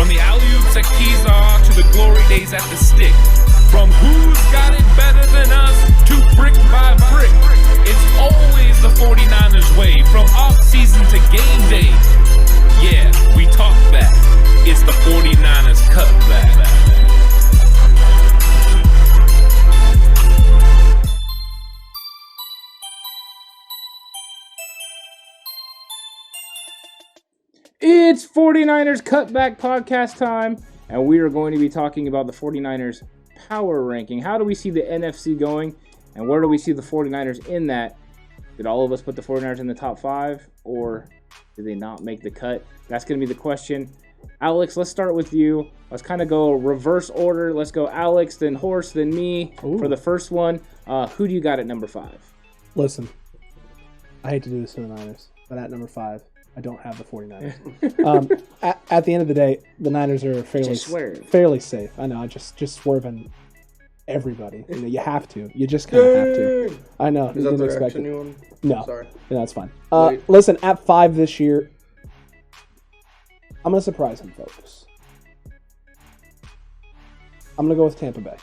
From the alley-oops at Keyshaw to the glory days at the stick. From who's got it better than us to brick by brick. It's always the 49ers way, from off-season to game day. Yeah, we talk back. It's the 49ers Cutback. It's 49ers Cutback Podcast time, and we are going to be talking about the 49ers power ranking. How do we see the NFC going, and where do we see the 49ers in that? Did all of us put the 49ers in the top 5, or did they not make the cut? That's going to be the question. Alex, let's start with you. Let's kind of go reverse order. Let's go Alex, then Horst, then me. Ooh. For the first one. Who do you got at number 5? Listen, I hate to do this to the Niners, but at number 5, I don't have the 49ers. At the end of the day, the Niners are fairly safe. I know, just swerving everybody. You know, you have to. You just kind of have to. I know. Is that the reaction you want? No. Sorry. No, that's fine. Listen, at 5 this year, I'm going to surprise him, folks. I'm going to go with Tampa Bay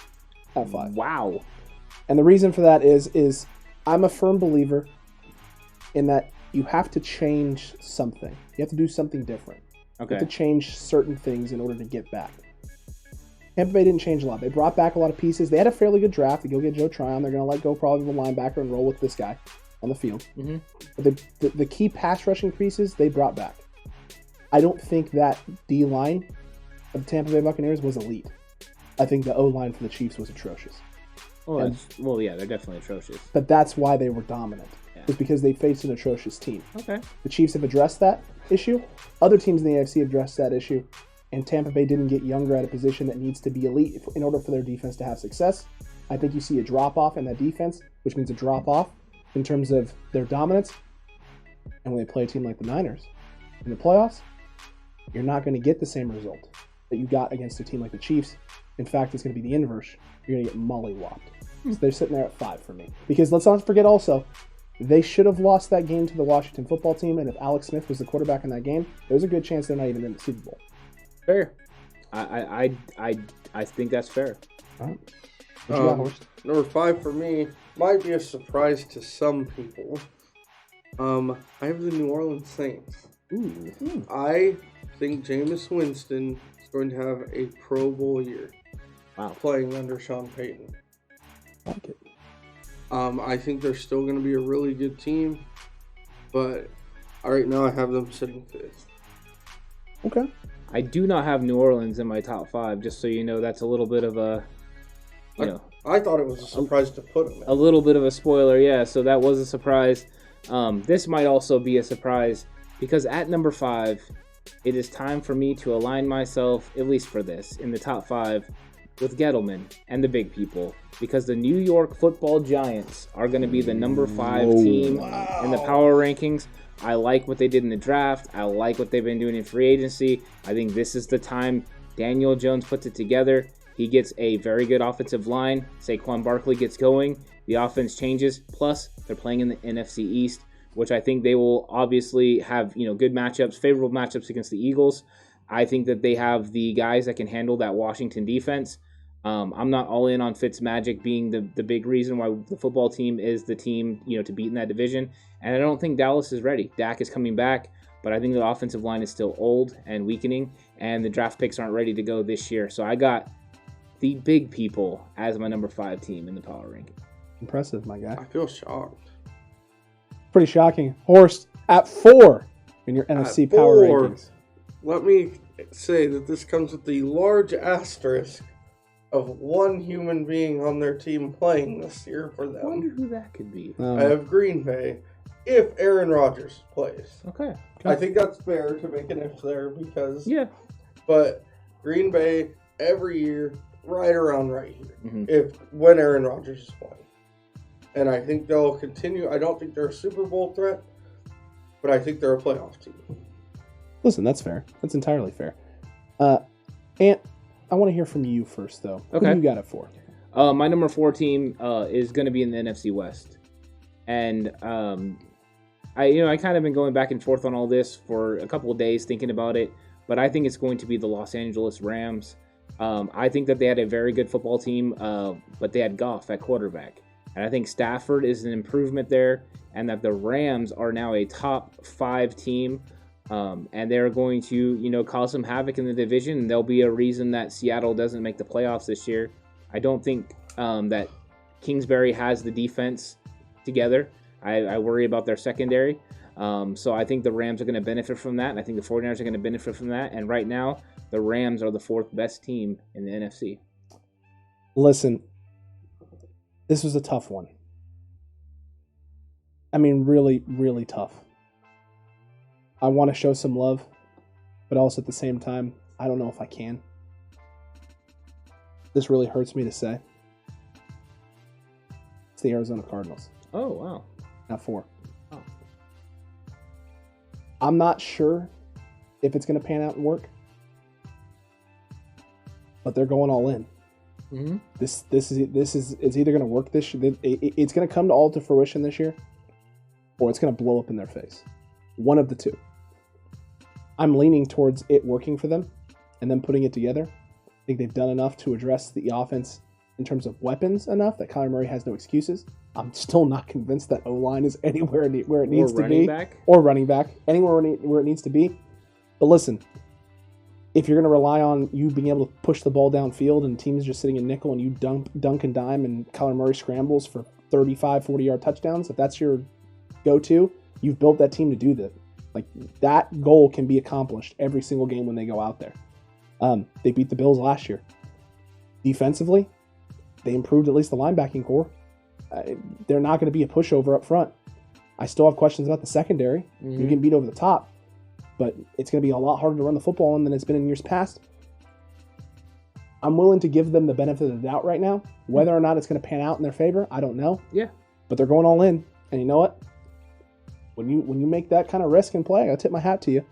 at 5. Wow. And the reason for that is I'm a firm believer in that you have to change something. You have to do something different. Okay. You have to change certain things in order to get back. Tampa Bay didn't change a lot. They brought back a lot of pieces. They had a fairly good draft. They go get Joe Tryon. They're going to let go probably of the linebacker and roll with this guy on the field. Mm-hmm. But the key pass rushing pieces, they brought back. I don't think that D-line of the Tampa Bay Buccaneers was elite. I think the O-line for the Chiefs was atrocious. Well, yeah, they're definitely atrocious. But that's why they were dominant. Yeah. It's because they faced an atrocious team. Okay. The Chiefs have addressed that issue. Other teams in the AFC have addressed that issue. And Tampa Bay didn't get younger at a position that needs to be elite in order for their defense to have success. I think you see a drop-off in that defense, which means a drop-off in terms of their dominance. And when they play a team like the Niners in the playoffs, you're not going to get the same result that you got against a team like the Chiefs. In fact, it's going to be the inverse. You're going to get mollywopped. So they're sitting there at 5 for me. Because let's not forget also, they should have lost that game to the Washington football team, and if Alex Smith was the quarterback in that game, there's a good chance they're not even in the Super Bowl. Fair. I think that's fair. All right. What you got, Horst? Number 5 for me might be a surprise to some people. I have the New Orleans Saints. Ooh. I think Jameis Winston is going to have a Pro Bowl year. Wow. Playing under Sean Payton. I like it. I think they're still going to be a really good team, but right now I have them sitting 5th. Okay. I do not have New Orleans in my top 5, just so you know. That's a little bit of a, I thought it was a surprise to put them in. a little bit of a spoiler, yeah. So that was a surprise. This might also be a surprise because at number 5, it is time for me to align myself, at least for this, in the top 5 with Gettleman and the big people, because the New York Football Giants are going to be the number 5 team in the power rankings. I like what they did in the draft. I like what they've been doing in free agency. I think this is the time Daniel Jones puts it together. He gets a very good offensive line. Saquon Barkley gets going. The offense changes. Plus, they're playing in the NFC East, which I think they will obviously have, good matchups, favorable matchups against the Eagles. I think that they have the guys that can handle that Washington defense. I'm not all in on Fitzmagic being the big reason why the football team is the team, to beat in that division. And I don't think Dallas is ready. Dak is coming back, but I think the offensive line is still old and weakening, and the draft picks aren't ready to go this year. So I got the big people as my number 5 team in the power ranking. Impressive, my guy. I feel shocked. Pretty shocking. Horst at 4 in your NFC power rankings. Let me say that this comes with the large asterisk of one human being on their team playing this year for them. I wonder who that could be. I have Green Bay if Aaron Rodgers plays. Okay. I think that's fair to make an if there because... Yeah. But Green Bay every year right around right here Mm-hmm. when Aaron Rodgers is playing. And I think they'll continue. I don't think they're a Super Bowl threat, but I think they're a playoff team. Listen, that's fair. That's entirely fair. Ant, I want to hear from you first, though. Okay. Who you got it for? My number 4 team is going to be in the NFC West. And I kind of been going back and forth on all this for a couple of days thinking about it. but I think it's going to be the Los Angeles Rams. I think that they had a very good football team, but they had Goff at quarterback. And I think Stafford is an improvement there, and that the Rams are now a top 5 team, and they're going to, cause some havoc in the division, and there'll be a reason that Seattle doesn't make the playoffs this year. I don't think that Kingsbury has the defense together. I worry about their secondary. So I think the Rams are going to benefit from that, and I think the 49ers are going to benefit from that. And right now, the Rams are the 4th best team in the NFC. Listen, this was a tough one. I mean, really, really tough. I want to show some love, but also at the same time, I don't know if I can. This really hurts me to say. It's the Arizona Cardinals. Oh, wow. Not 4. Oh. I'm not sure if it's going to pan out and work, but they're going all in. Mm-hmm. This is it's either going to work this year. It's going to come to all to fruition this year, or it's going to blow up in their face. One of the two. I'm leaning towards it working for them and them putting it together. I think they've done enough to address the offense in terms of weapons enough that Kyler Murray has no excuses. I'm still not convinced that O-line is anywhere where it needs to be. Or running back. Anywhere where it needs to be. But listen, if you're going to rely on you being able to push the ball downfield and teams just sitting in nickel and you dunk and dime and Kyler Murray scrambles for 35, 40-yard touchdowns, if that's your go-to, you've built that team to do that. Like, that goal can be accomplished every single game when they go out there. They beat the Bills last year. Defensively, they improved at least the linebacking core. They're not going to be a pushover up front. I still have questions about the secondary. Mm-hmm. You can beat over the top, but it's going to be a lot harder to run the football on than it's been in years past. I'm willing to give them the benefit of the doubt right now. Whether or not it's going to pan out in their favor, I don't know. Yeah. But they're going all in. And you know what? When you make that kind of risk and play, I tip my hat to you.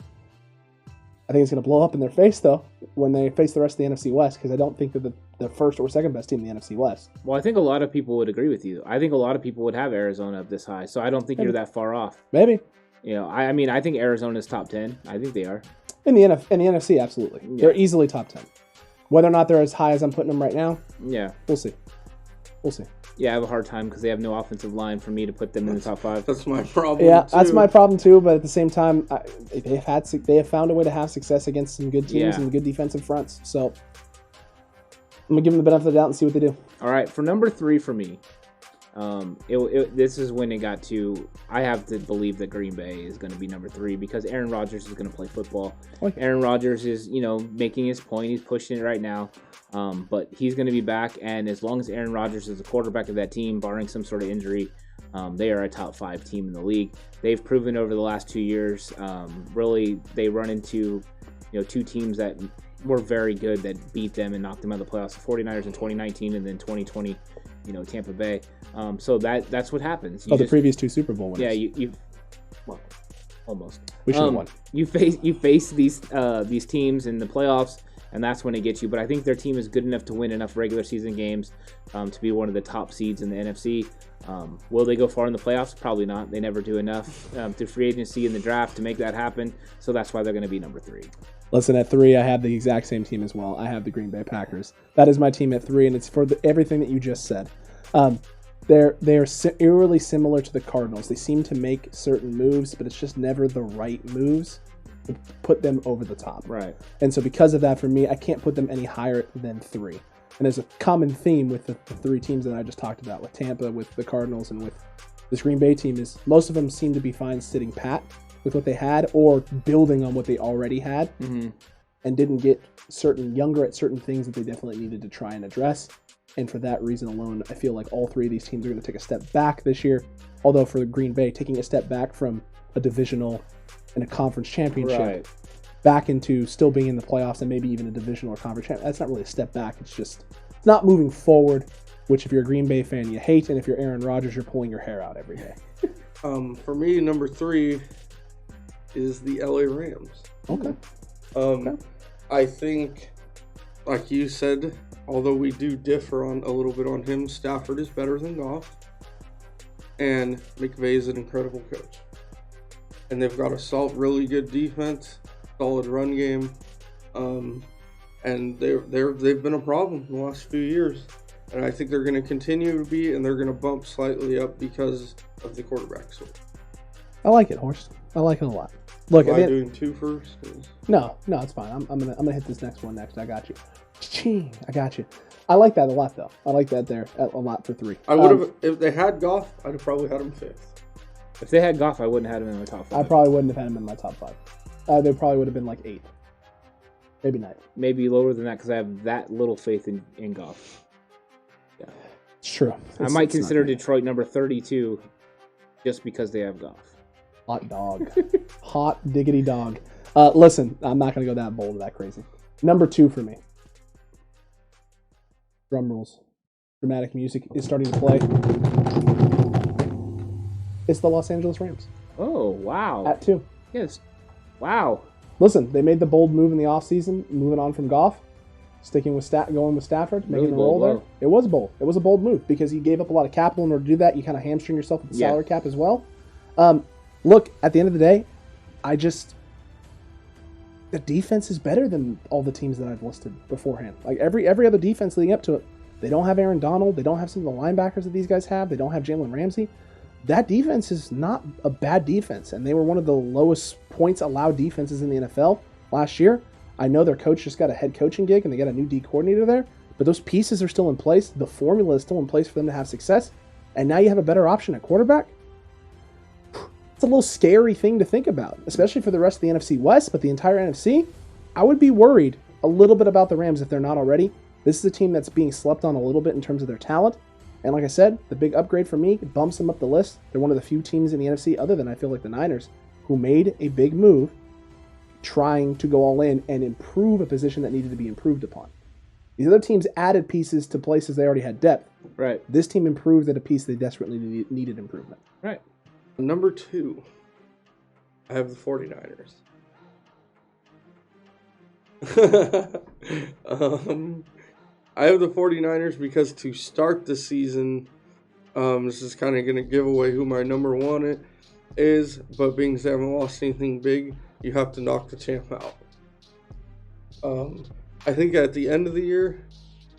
I think it's going to blow up in their face, though, when they face the rest of the NFC West, because I don't think they're the first or second best team in the NFC West. Well, I think a lot of people would agree with you. I think a lot of people would have Arizona up this high, so I don't think you're that far off. Maybe. I mean, I think Arizona's top 10. I think they are. In the NFC, absolutely. Yeah. They're easily top 10. Whether or not they're as high as I'm putting them right now, we'll see. Yeah, I have a hard time because they have no offensive line for me to put them in the top 5. That's my problem. Yeah, that's my problem too. But at the same time, they have found a way to have success against some good teams and good defensive fronts. So I'm gonna give them the benefit of the doubt and see what they do. All right, for number 3 for me, this is when it got to. I have to believe that Green Bay is going to be number 3 because Aaron Rodgers is going to play football. Okay. Aaron Rodgers is, making his point. He's pushing it right now. But he's going to be back, and as long as Aaron Rodgers is the quarterback of that team, barring some sort of injury, they are a top 5 team in the league. They've proven over the last 2 years, really, they run into, 2 teams that were very good that beat them and knocked them out of the playoffs. The 49ers in 2019 and then 2020, Tampa Bay. So that's what happens. The previous 2 Super Bowl winners. Yeah, well, almost. We should have won. You face these teams in the playoffs, and that's when it gets you. But I think their team is good enough to win enough regular season games to be one of the top seeds in the NFC. Will they go far in the playoffs? Probably not. They never do enough through free agency and the draft to make that happen. So that's why they're going to be number 3. Listen, at 3, I have the exact same team as well. I have the Green Bay Packers. That is my team at 3, and it's for everything that you just said. They're eerily similar to the Cardinals. They seem to make certain moves, but it's just never the right moves to put them over the top. Right. And so because of that, for me, I can't put them any higher than 3. And there's a common theme with the 3 teams that I just talked about, with Tampa, with the Cardinals, and with this Green Bay team, is most of them seem to be fine sitting pat with what they had or building on what they already had, and didn't get younger at certain things that they definitely needed to try and address. And for that reason alone, I feel like all 3 of these teams are going to take a step back this year. Although for Green Bay, taking a step back from a divisional and a conference championship back into still being in the playoffs and maybe even a divisional or conference championship, that's not really a step back. It's not moving forward, which if you're a Green Bay fan, you hate. And if you're Aaron Rodgers, you're pulling your hair out every day. For me, number 3 is the LA Rams. Okay. I think, like you said, although we do differ on a little bit on him, Stafford is better than Goff, and McVay is an incredible coach. And they've got a really good defense, solid run game, and they've been a problem in the last few years, and I think they're going to continue to be, and they're going to bump slightly up because of the quarterback switch. I like it, Horst. I like it a lot. Look, Am I doing two first? No, it's fine. I'm gonna hit this next one next. I got you. Ching, I got you. I like that a lot, though. I like that there a lot for 3. I would have, if they had Goff, I'd have probably had him 5th. If they had Goff, I wouldn't have had him in my top 5. I probably wouldn't have had him in my top 5. They probably would have been like 8th, maybe 9th. Maybe lower than that because I have that little faith in Goff. Yeah, it's true. I might consider Detroit number 32 just because they have Goff. Hot dog. Hot diggity dog. Listen, I'm not going to go that bold or that crazy. Number 2 for me. Drum rolls. Dramatic music is starting to play. It's the Los Angeles Rams. Oh, wow. At 2. Yes. Wow. Listen, they made the bold move in the offseason, moving on from Goff, sticking with going with Stafford, making Really a roll bold there. move. It was bold. It was a bold move because you gave up a lot of capital in order to do that. You kind of hamstring yourself with the salary cap as well. Look, at the end of the day, the defense is better than all the teams that I've listed beforehand. Like every other defense leading up to it, they don't have Aaron Donald. They don't have some of the linebackers that these guys have. They don't have Jalen Ramsey. That defense is not a bad defense, and they were one of the lowest points allowed defenses in the NFL last year. I know their coach just got a head coaching gig, and they got a new D coordinator there, but those pieces are still in place. The formula is still in place for them to have success, and now you have a better option at quarterback. It's a little scary thing to think about, especially for the rest of the NFC West, but the entire NFC, I would be worried a little bit about the Rams if they're not already. This is a team that's being slept on a little bit in terms of their talent. And like I said, the big upgrade for me bumps them up the list. They're one of the few teams in the NFC, other than I feel like the Niners, who made a big move trying to go all in and improve a position that needed to be improved upon. These other teams added pieces to places they already had depth. Right. This team improved at a piece they desperately needed improvement. Right. Number 2, I have the 49ers. I have the 49ers because to start the season, this is kind of going to give away who my number 1 is, but being they haven't lost anything big, you have to knock the champ out. I think at the end of the year,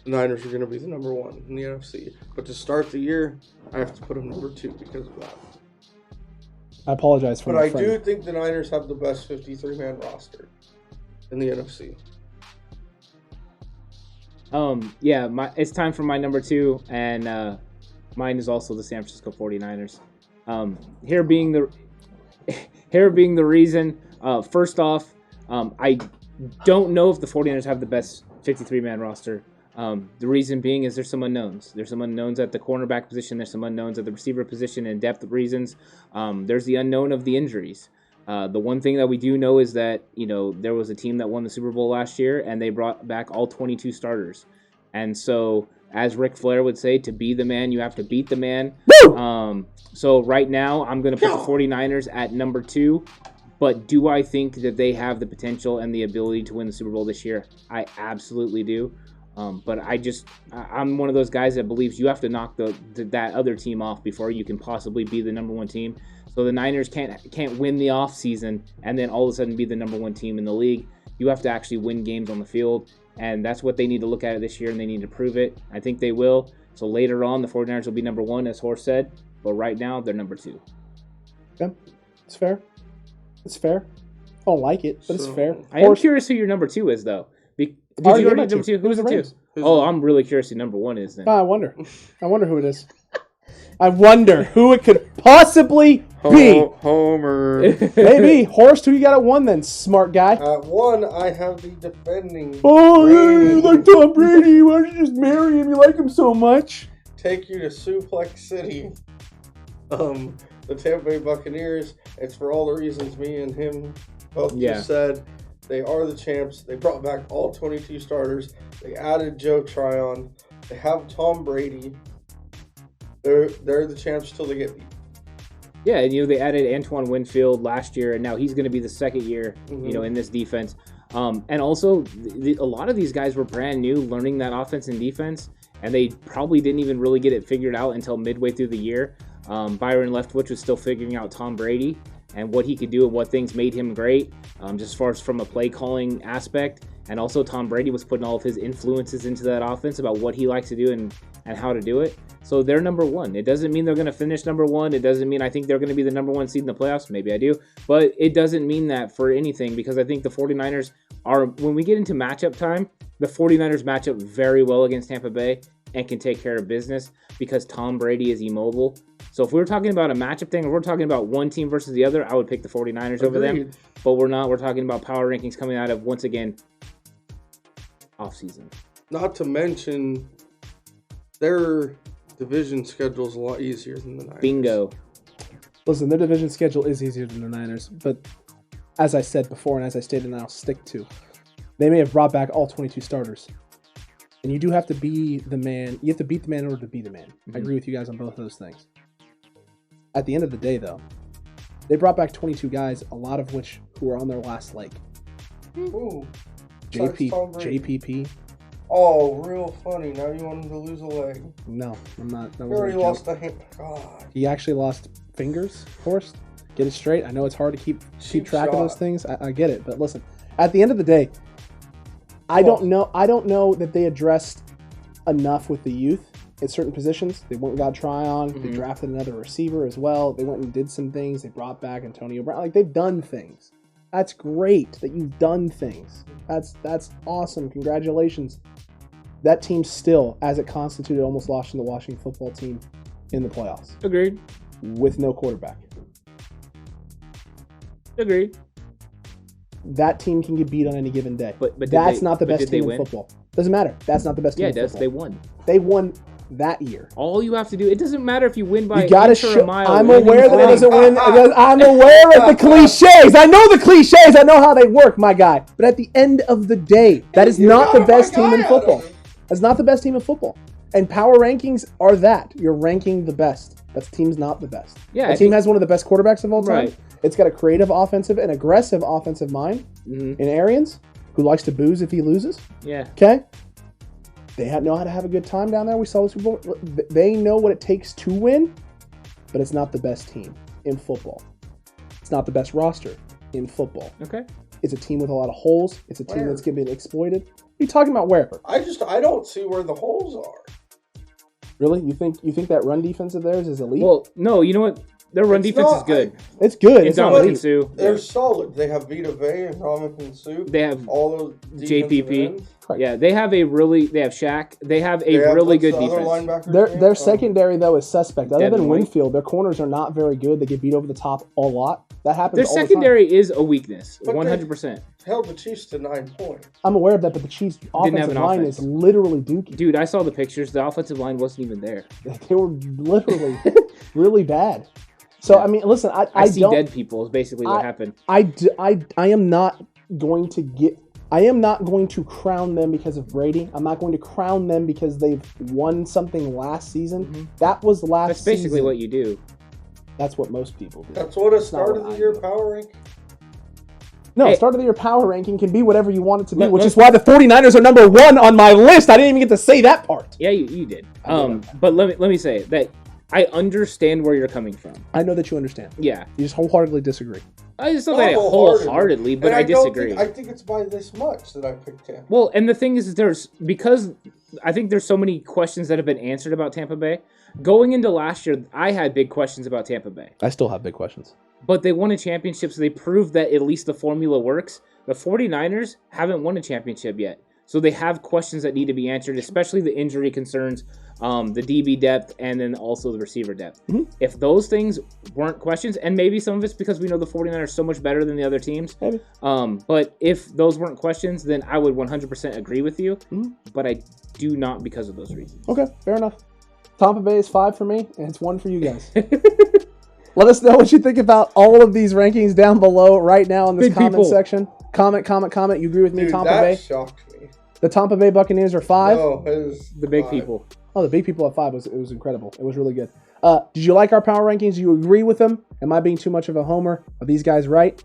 the Niners are going to be the number 1 in the NFC. But to start the year, I have to put them number 2 because of that. I apologize for But my I friend. do think the Niners have the best 53-man roster in the NFC. Yeah, it's time for my number 2, and mine is also the San Francisco 49ers. Here being the reason, first off, I don't know if the 49ers have the best 53-man roster. The reason being is there's some unknowns. There's some unknowns at the cornerback position. There's some unknowns at the receiver position and depth reasons. There's the unknown of the injuries. The one thing that we do know is that, there was a team that won the Super Bowl last year, and they brought back all 22 starters. And so, as Ric Flair would say, to be the man, you have to beat the man. So right now, I'm going to put the 49ers at number 2. But do I think that they have the potential and the ability to win the Super Bowl this year? I absolutely do. But I'm one of those guys that believes you have to knock that other team off before you can possibly be the number 1 team. So the Niners can't win the offseason and then all of a sudden be the number 1 team in the league. You have to actually win games on the field, and that's what they need to look at this year, and they need to prove it. I think they will. So later on, the 49ers will be number 1, as Horst said, but right now they're number 2. Yeah, it's fair. It's fair. I don't like it, but it's fair. I am curious who your number 2 is, though. Did you already do number 2? Who's the 2? Oh, I'm really curious who number 1 is then. I wonder who it is. I wonder who it could possibly be. Homer. Maybe. Horst, who you got at 1 then, smart guy? At 1, I have the defending. Oh, Brady. you like Tom Brady. Why don't you just marry him? You like him so much. Take you to Suplex City. The Tampa Bay Buccaneers. It's for all the reasons me and him both just said. They are the champs. They brought back all 22 starters. They added Joe Tryon. They have Tom Brady. They're the champs till they get beat. Yeah, and they added Antoine Winfield last year, and now he's going to be the second year, in this defense. And also, a lot of these guys were brand new, learning that offense and defense, and they probably didn't even really get it figured out until midway through the year. Byron Leftwich was still figuring out Tom Brady, and what he could do and what things made him great, just as far as from a play calling aspect. And also Tom Brady was putting all of his influences into that offense about what he likes to do and how to do it. So they're number one. It doesn't mean they're going to finish number one. It doesn't mean I think they're going to be the number one seed in the playoffs. Maybe I do. But it doesn't mean that for anything, because I think the 49ers are, when we get into matchup time, the 49ers match up very well against Tampa Bay and can take care of business because Tom Brady is immobile. So if we were talking about a matchup thing, or we're talking about one team versus the other, I would pick the 49ers over them. But we're not. We're talking about power rankings coming out of, once again, offseason. Not to mention, their division schedule is a lot easier than the Niners. Bingo. Listen, their division schedule is easier than the Niners, but as I said before and as I stated and I'll stick to, they may have brought back all 22 starters. And you do have to be the man. You have to beat the man in order to be the man. I agree with you guys on both of those things. At the end of the day, though, they brought back 22 guys, a lot of which who are on their last leg. Ooh. JPP. Oh, real funny. Now you want him to lose a leg. No, I'm not. That He was already a lost joke. a hand. God. He actually lost fingers, Horst. Get it straight. I know it's hard to keep track of those things. I get it. But listen, at the end of the day, I don't know that they addressed enough with the youth at certain positions. They went and got Tryon. They drafted another receiver as well. They went and did some things. They brought back Antonio Brown. Like, they've done things. That's great that you've done things. That's awesome. Congratulations. That team still, as it constituted, almost lost to the Washington football team in the playoffs. Agreed. With no quarterback. Agreed. That team can get beat on any given day. But that's not the best team in football. Doesn't matter. That's not the best team in football. They won. They won that year. All you have to do, it doesn't matter if you win by You gotta an inch or a mile. I'm aware that it doesn't win. I'm aware of the cliches. I know the cliches. I know how they work, my guy. But at the end of the day, that is not the best team in football. That's not the best team in football. And power rankings are that. You're ranking the best. That team's not the best. Yeah, that team has one of the best quarterbacks of all time. Right. It's got a creative offensive and aggressive offensive mind in Arians, who likes to booze if he loses. Yeah. Okay? They know how to have a good time down there. We saw the Super Bowl. They know what it takes to win, but it's not the best team in football. It's not the best roster in football. Okay. It's a team with a lot of holes. It's a team that's getting exploited. What are you talking about where? I don't see where the holes are. Really? You think that run defense of theirs is elite? Well, no, you know what? Their run defense is good. It's good. It's not elite. Sue. They're solid. They have Vita Vea and Dominican Sue. They have all those JPP. Yeah, they have Shaq. They have a really good defense. Their secondary, though, is suspect. Other than Winfield, their corners are not very good. They get beat over the top a lot. That happens all the time. Their secondary is a weakness, 100%. Held the Chiefs to 9 points. I'm aware of that, but the Chiefs' offensive line is literally dookie. Dude, I saw the pictures. The offensive line wasn't even there. They were literally really bad. So, I mean, listen, I see dead people is basically what happened. I am not going to crown them because of Brady. I'm not going to crown them because they've won something last season. That was last season. That's basically what you do. That's what most people do. That's what a start of the year power rank. No, start of the year power ranking can be whatever you want it to be, which is why the 49ers are number 1 on my list. I didn't even get to say that part. Yeah, you did. But let me say that I understand where you're coming from. I know that you understand. Yeah. You just wholeheartedly disagree. I just don't say wholeheartedly, but I disagree. I think it's by this much that I picked Tampa. Well, and the thing is, because I think there's so many questions that have been answered about Tampa Bay. Going into last year, I had big questions about Tampa Bay. I still have big questions. But they won a championship, so they proved that at least the formula works. The 49ers haven't won a championship yet. So they have questions that need to be answered, especially the injury concerns, the DB depth, and then also the receiver depth. Mm-hmm. If those things weren't questions, and maybe some of it's because we know the 49ers are so much better than the other teams, maybe. But if those weren't questions, then I would 100% agree with you. Mm-hmm. But I do not because of those reasons. Okay, fair enough. Tampa Bay is 5 for me, and it's 1 for you guys. Let us know what you think about all of these rankings down below right now in this comment section. Comment. You agree with me, Tampa Bay? That shocked me. The Tampa Bay Buccaneers are 5? No, it was the big people. Oh, the big people at 5. It was incredible. It was really good. Did you like our power rankings? Do you agree with them? Am I being too much of a homer? Are these guys right?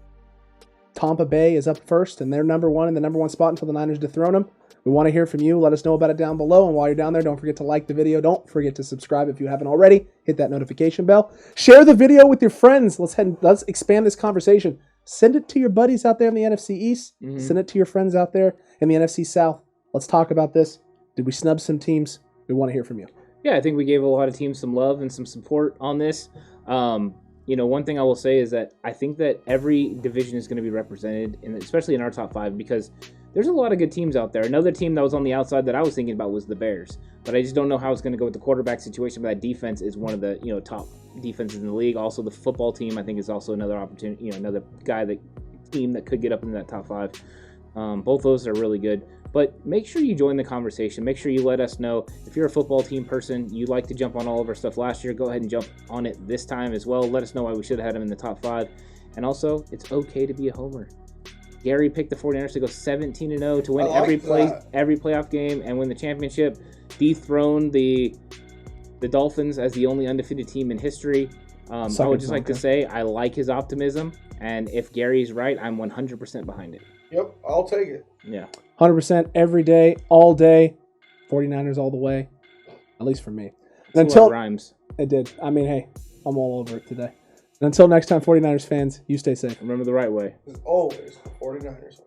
Tampa Bay is up first, and they're number one in the number one spot until the Niners dethrone them. We want to hear from you. Let us know about it down below. And while you're down there, don't forget to like the video. Don't forget to subscribe if you haven't already. Hit that notification bell. Share the video with your friends. Let's expand this conversation. Send it to your buddies out there in the NFC East. Mm-hmm. Send it to your friends out there in the NFC South. Let's talk about this. Did we snub some teams? We want to hear from you. Yeah, I think we gave a lot of teams some love and some support on this. One thing I will say is that I think that every division is going to be represented, especially in our top 5, because there's a lot of good teams out there. Another team that was on the outside that I was thinking about was the Bears, but I just don't know how it's going to go with the quarterback situation. But that defense is one of the top defenses in the league. Also, the football team I think is also another opportunity. Another team that could get up into that top 5. Both those are really good. But make sure you join the conversation. Make sure you let us know if you're a football team person, you like to jump on all of our stuff last year. Go ahead and jump on it this time as well. Let us know why we should have had them in the top 5. And also, it's okay to be a homer. Gary picked the 49ers to go 17-0 to win every playoff game and win the championship, dethrone the Dolphins as the only undefeated team in history. I would just like to say I like his optimism, and if Gary's right, I'm 100% behind it. Yep, I'll take it. Yeah. 100% every day, all day. 49ers all the way, at least for me. And until rhymes. It did. I mean, hey, I'm all over it today. And until next time, 49ers fans, you stay safe. Remember the right way. As always, the 49ers.